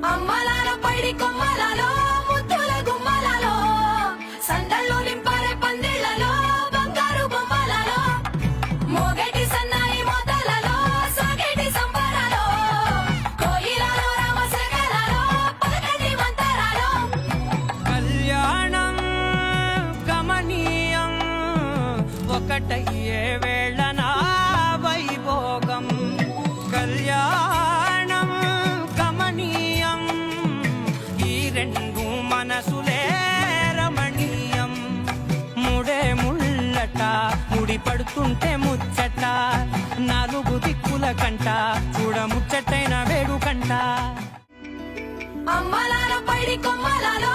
అమ్మలాల పైడి కొమ్మలలో ముద్దుల గుమ్మలలో సందళ్ళు నింపారే పందిళ్లలో బంగారు బొమ్మలలో మోగటి సన్నాయి మోతలలో సాగేటి సంబరాలో కోయిలలో రామశకలలో పలకటి మంతరాలో కళ్యాణం గమనీయం ఒకటయ్యే వేళన వైభోగం కళ్యాణం గమనీయం ఈ రెండు మనసులే రమణీయం ముడే ముళ్ళట ముడి పడుతుంటే ముచ్చట నాలుగు దిక్కుల కంట చూడ ముచ్చటైన వేడుకంట అమ్మలాల పైడి కొమ్మలలో